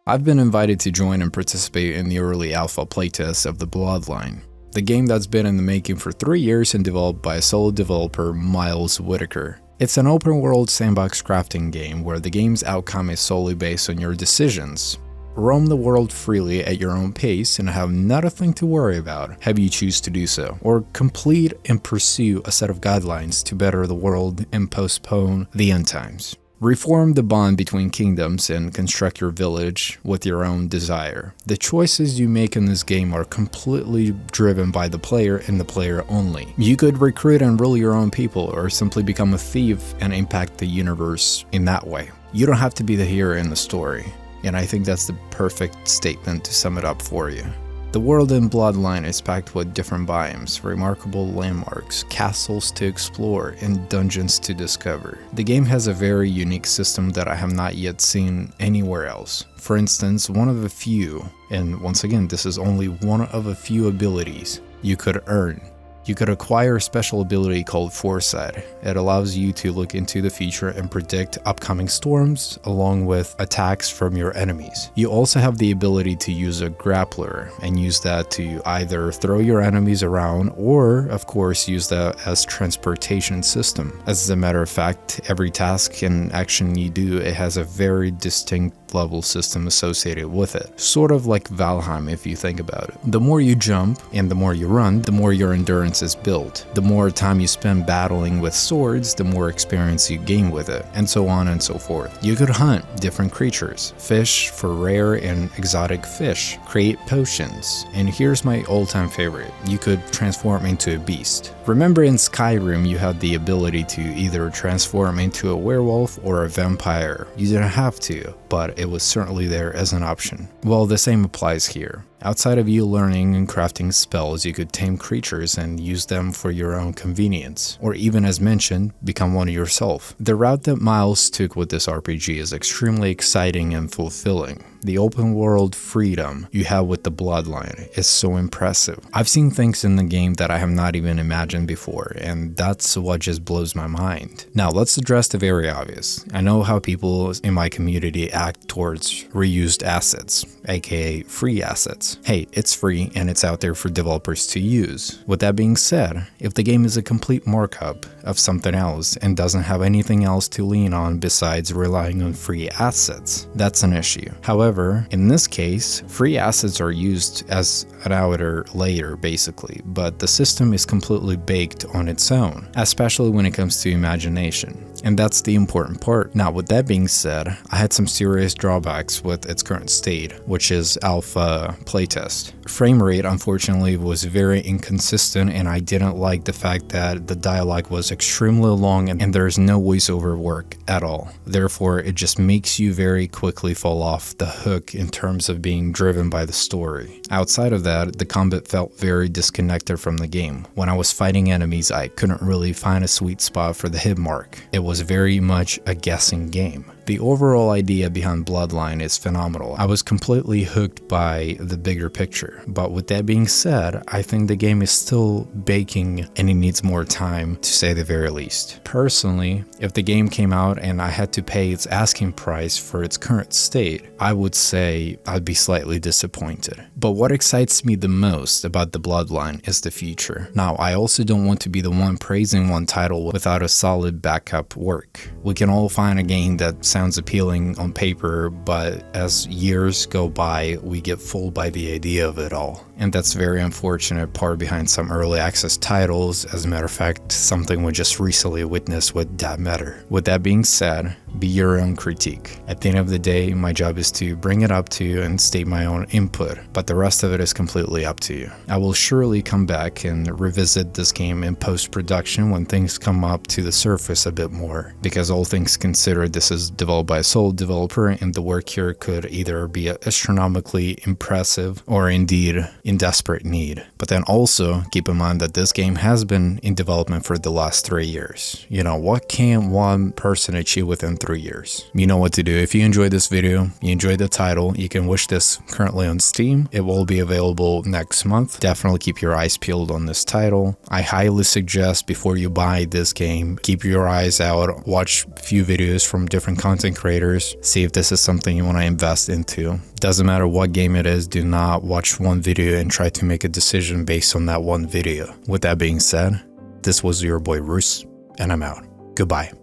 I've been invited to join and participate in the early alpha playtest of the Bloodline, the game that's been in the making for 3 years and developed by a solo developer, Miles Whitaker. It's an open-world sandbox crafting game where the game's outcome is solely based on your decisions. Roam the world freely at your own pace and have nothing to worry about have you choose to do so, or complete and pursue a set of guidelines to better the world and postpone the end times. Reform the bond between kingdoms and construct your village with your own desire. The choices you make in this game are completely driven by the player and the player only. You could recruit and rule your own people, or simply become a thief and impact the universe in that way. You don't have to be the hero in the story, and I think that's the perfect statement to sum it up for you. The world in Bloodline is packed with different biomes, remarkable landmarks, castles to explore, and dungeons to discover. The game has a very unique system that I have not yet seen anywhere else. For instance, one of a few, and once again this is only one of a few abilities you could earn. You could acquire a special ability called Foresight. It allows you to look into the future and predict upcoming storms along with attacks from your enemies. You also have the ability to use a grappler and use that to either throw your enemies around or, of course, use that as transportation system. As a matter of fact, every task and action you do, it has a very distinct level system associated with it. Sort of like Valheim if you think about it. The more you jump and the more you run, the more your endurance is built. The more time you spend battling with swords, the more experience you gain with it, and so on and so forth. You could hunt different creatures, fish for rare and exotic fish, create potions, and here's my all-time favorite. You could transform into a beast. Remember in Skyrim you had the ability to either transform into a werewolf or a vampire. You didn't have to, but it was certainly there as an option. Well, the same applies here. Outside of you learning and crafting spells, you could tame creatures and use them for your own convenience, or even as mentioned, become one yourself. The route that Miles took with this RPG is extremely exciting and fulfilling. The open world freedom you have with the Bloodline is so impressive. I've seen things in the game that I have not even imagined before, and that's what just blows my mind. Now let's address the very obvious. I know how people in my community act towards reused assets, aka free assets. Hey, it's free and it's out there for developers to use. With that being said, if the game is a complete markup of something else and doesn't have anything else to lean on besides relying on free assets, that's an issue. However, in this case, free assets are used as an outer layer basically, but the system is completely baked on its own, especially when it comes to imagination. And that's the important part. Now, with that being said, I had some serious drawbacks with its current state, which is alpha playtest. Frame rate, unfortunately, was very inconsistent, and I didn't like the fact that the dialogue was extremely long and there's no voiceover work at all. Therefore, it just makes you very quickly fall off the hook in terms of being driven by the story. Outside of that, the combat felt very disconnected from the game. When I was fighting enemies, I couldn't really find a sweet spot for the hit mark. It was very much a guessing game. The overall idea behind Bloodline is phenomenal. I was completely hooked by the bigger picture, but with that being said, I think the game is still baking and it needs more time, to say the very least. Personally, if the game came out and I had to pay its asking price for its current state, I would say I'd be slightly disappointed. But what excites me the most about the Bloodline is the future. Now, I also don't want to be the one praising one title without a solid backup work. We can all find a game that sounds appealing on paper, but as years go by, we get fooled by the idea of it all. And that's a very unfortunate part behind some early access titles. As a matter of fact, something we just recently witnessed with That Matter. With that being said, be your own critique. At the end of the day, my job is to bring it up to you and state my own input, but the rest of it is completely up to you. I will surely come back and revisit this game in post-production when things come up to the surface a bit more, because all things considered, this is developed by a sole developer and the work here could either be astronomically impressive or indeed in desperate need. But then also keep in mind that this game has been in development for the last 3 years. You know, what can one person achieve within 3 years. You know what to do. If you enjoyed this video, you enjoyed the title, you can wish this currently on Steam. It will be available next month. Definitely keep your eyes peeled on this title. I highly suggest before you buy this game, keep your eyes out, watch a few videos from different content creators, see if this is something you want to invest into. Doesn't matter what game it is, do not watch one video and try to make a decision based on that one video. With that being said, this was your boy Roos, and I'm out. Goodbye.